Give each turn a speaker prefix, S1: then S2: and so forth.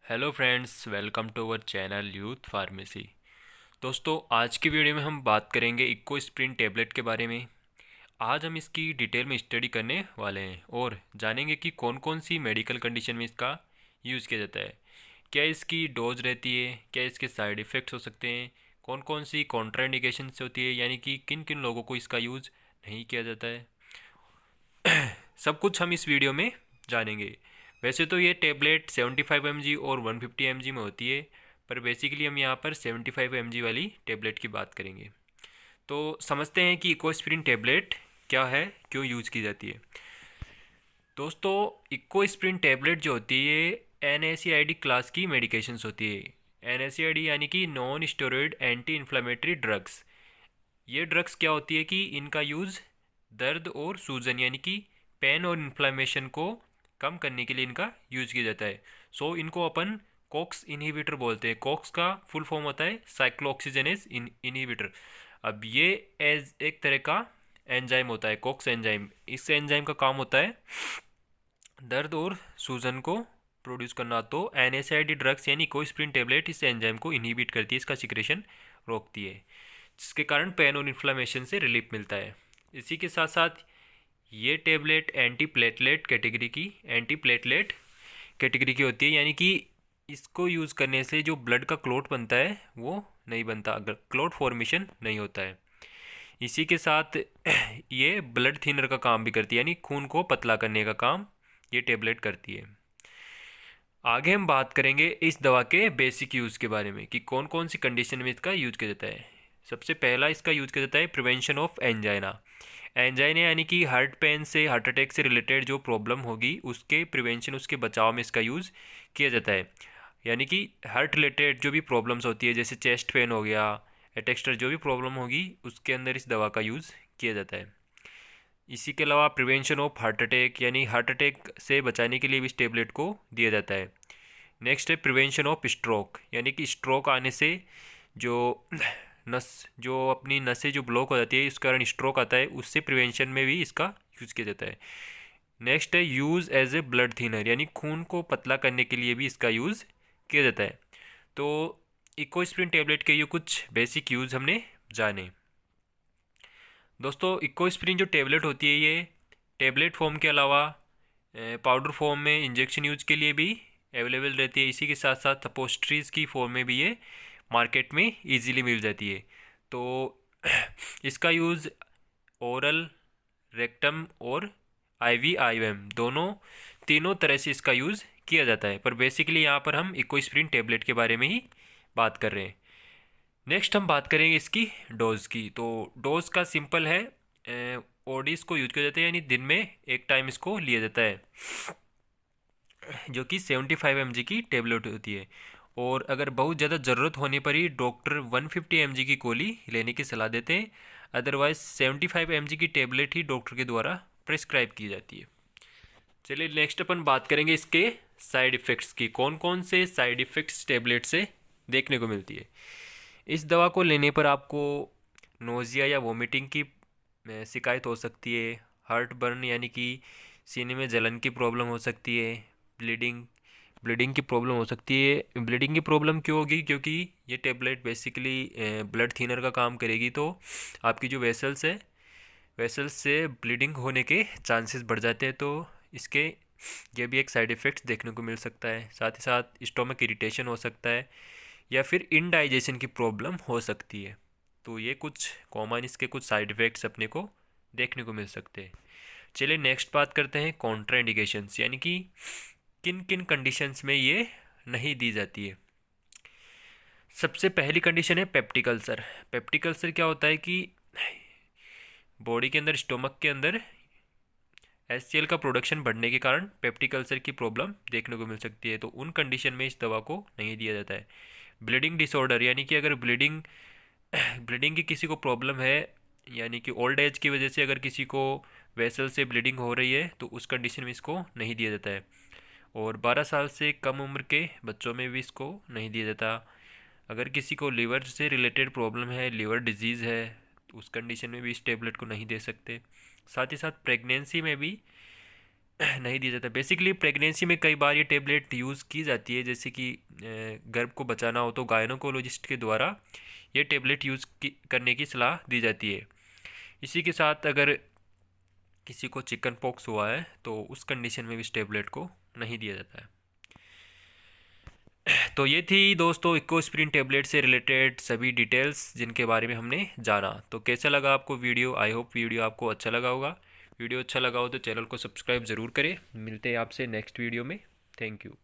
S1: Hello friends, welcome to our channel youth pharmacy. दोस्तों, आज की वीडियो में हम बात करेंगे इकोस्प्रिन टैबलेट के बारे में। आज हम इसकी डिटेल में स्टडी करने वाले हैं और जानेंगे कि कौन कौन सी मेडिकल कंडीशन में इसका यूज़ किया जाता है, क्या इसकी डोज रहती है, क्या इसके साइड इफ़ेक्ट्स हो सकते हैं, कौन कौन सी कॉन्ट्राइंडिकेशंस होती है, यानी कि किन किन लोगों को इसका यूज़ नहीं किया जाता है। सब कुछ हम इस वीडियो में जानेंगे। वैसे तो ये टेबलेट 75 mg और 150 mg में होती है, पर बेसिकली हम यहाँ पर 75 mg वाली टेबलेट की बात करेंगे। तो समझते हैं कि इकोस्प्रिन टेबलेट क्या है, क्यों यूज़ की जाती है। दोस्तों, इकोस्प्रिन टेबलेट जो होती है NSAID क्लास की मेडिकेशंस होती है। NSAID यानी कि non steroid anti inflammatory drugs. ये ड्रग्स क्या होती है कि इनका यूज़ दर्द और सूजन यानी कि पेन और इन्फ्लेमेशन को कम करने के लिए इनका यूज़ किया जाता है। सो इनको अपन कॉक्स इनहिबिटर बोलते हैं। कॉक्स का फुल फॉर्म होता है साइक्लोऑक्सीजनेस इनहिबिटर। अब ये एज एक तरह का एंजाइम होता है, कॉक्स एंजाइम। इस एंजाइम का काम होता है दर्द और सूजन को प्रोड्यूस करना। तो NSAID ड्रग्स यानी कोस्प्रिन टेबलेट इस एंजाइम को इनहिबिट करती है, इसका सिक्रेशन रोकती है, जिसके कारण पेन और इन्फ्लेमेशन से रिलीफ मिलता है। इसी के साथ साथ ये टेबलेट एंटी प्लेटलेट कैटेगरी की होती है, यानी कि इसको यूज़ करने से जो ब्लड का क्लॉट बनता है वो नहीं बनता, अगर क्लॉट फॉर्मेशन नहीं होता है। इसी के साथ ये ब्लड थिनर का काम भी करती है, यानी खून को पतला करने का काम ये टेबलेट करती है। आगे हम बात करेंगे इस दवा के बेसिक यूज़ के बारे में कि कौन कौन सी कंडीशन में इसका यूज किया जाता है। सबसे पहला इसका यूज किया जाता है प्रिवेंशन ऑफ एंजाइना। एंजाइना यानी कि हार्ट पेन से, हार्ट अटैक से रिलेटेड जो प्रॉब्लम होगी उसके प्रिवेंशन, उसके बचाव में इसका यूज़ किया जाता है। यानी कि हार्ट रिलेटेड जो भी प्रॉब्लम्स होती है, जैसे चेस्ट पेन हो गया, एटेक्स्टर, जो भी प्रॉब्लम होगी उसके अंदर इस दवा का यूज़ किया जाता है। इसी के अलावा प्रिवेंशन ऑफ हार्ट अटैक, यानी हार्ट अटैक से बचाने के लिए भी इस टेबलेट को दिया जाता है। नेक्स्ट है प्रिवेंशन ऑफ स्ट्रोक, यानी कि स्ट्रोक आने से जो नस जो अपनी नसें जो ब्लॉक हो जाती है, इस कारण स्ट्रोक आता है, उससे प्रिवेंशन में भी इसका यूज़ किया जाता है। नेक्स्ट है use as a blood thinner, यानी खून को पतला करने के लिए भी इसका यूज़ किया जाता है। तो इकोस्प्रिन टेबलेट के ये कुछ बेसिक यूज़ हमने जाने। दोस्तों, इकोस्प्रिन जो टेबलेट होती है ये टेबलेट फॉर्म के अलावा पाउडर फॉर्म में इंजेक्शन यूज के लिए भी अवेलेबल रहती है। इसी के साथ साथ सपोस्ट्रीज की फॉर्म में भी ये मार्केट में इजीली मिल जाती है। तो इसका यूज़ ओरल, रेक्टम और IV IM तीनों तरह से इसका यूज़ किया जाता है, पर बेसिकली यहाँ पर हम इकोस्प्रिन टेबलेट के बारे में ही बात कर रहे हैं। नेक्स्ट हम बात करेंगे इसकी डोज की। तो डोज का सिंपल है, ओडीज को यूज किया जाता है, यानी दिन में एक टाइम इसको लिया जाता है, जो कि 75 mg की टेबलेट होती है। और अगर बहुत ज़्यादा ज़रूरत होने पर ही डॉक्टर 150 mg की गोली लेने की सलाह देते हैं। अदरवाइज 75 mg की टेबलेट ही डॉक्टर के द्वारा प्रिस्क्राइब की जाती है। चलिए नेक्स्ट अपन बात करेंगे इसके साइड इफ़ेक्ट्स की। कौन कौन से साइड इफ़ेक्ट्स टेबलेट से देखने को मिलती है। इस दवा को लेने पर आपको नोज़िया या वोमिटिंग की शिकायत हो सकती है। हार्ट बर्न यानी कि सीने में जलन की प्रॉब्लम हो सकती है। ब्लीडिंग ब्लीडिंग की प्रॉब्लम हो सकती है। ब्लीडिंग की प्रॉब्लम क्यों होगी? क्योंकि ये टेबलेट बेसिकली ब्लड थिनर का काम करेगी, तो आपकी जो वेसल्स से ब्लीडिंग होने के चांसेस बढ़ जाते हैं। तो इसके ये भी एक साइड इफ़ेक्ट्स देखने को मिल सकता है। साथ ही साथ स्टोमक इरिटेशन हो सकता है या फिर इनडाइजेशन की प्रॉब्लम हो सकती है। तो ये कुछ कॉमन इसके कुछ साइड इफ़ेक्ट्स अपने को देखने को मिल सकते हैं। चलिए नेक्स्ट बात करते हैं कॉन्ट्राइंडिकेशंस, यानी कि किन किन कंडीशंस में ये नहीं दी जाती है। सबसे पहली कंडीशन है पेप्टिक अल्सर। पेप्टिक अल्सर क्या होता है कि बॉडी के अंदर, स्टोमक के अंदर HCl का प्रोडक्शन बढ़ने के कारण पेप्टिक अल्सर की प्रॉब्लम देखने को मिल सकती है। तो उन कंडीशन में इस दवा को नहीं दिया जाता है। ब्लीडिंग डिसऑर्डर, यानी कि अगर ब्लीडिंग की किसी को प्रॉब्लम है, यानी कि ओल्ड एज की वजह से अगर किसी को वेसल से ब्लीडिंग हो रही है, तो उस कंडीशन में इसको नहीं दिया जाता है। और 12 साल से कम उम्र के बच्चों में भी इसको नहीं दिया जाता। अगर किसी को लीवर से रिलेटेड प्रॉब्लम है, लीवर डिजीज़ है, तो उस कंडीशन में भी इस टेबलेट को नहीं दे सकते। साथ ही साथ प्रेगनेंसी में भी नहीं दिया जाता। बेसिकली प्रेगनेंसी में कई बार ये टेबलेट यूज़ की जाती है, जैसे कि गर्भ को बचाना हो तो गायनोकोलॉजिस्ट के द्वारा ये टेबलेट करने की सलाह दी जाती है। इसी के साथ अगर किसी को चिकन पॉक्स हुआ है तो उस कंडीशन में भी इस टेबलेट को नहीं दिया जाता है। तो ये थी दोस्तों इकोस्प्रिन टेबलेट से रिलेटेड सभी डिटेल्स जिनके बारे में हमने जाना। तो कैसा लगा आपको वीडियो? आई होप वीडियो आपको अच्छा लगा होगा। वीडियो अच्छा लगा हो तो चैनल को सब्सक्राइब ज़रूर करें। मिलते हैं आपसे नेक्स्ट वीडियो में। Thank you.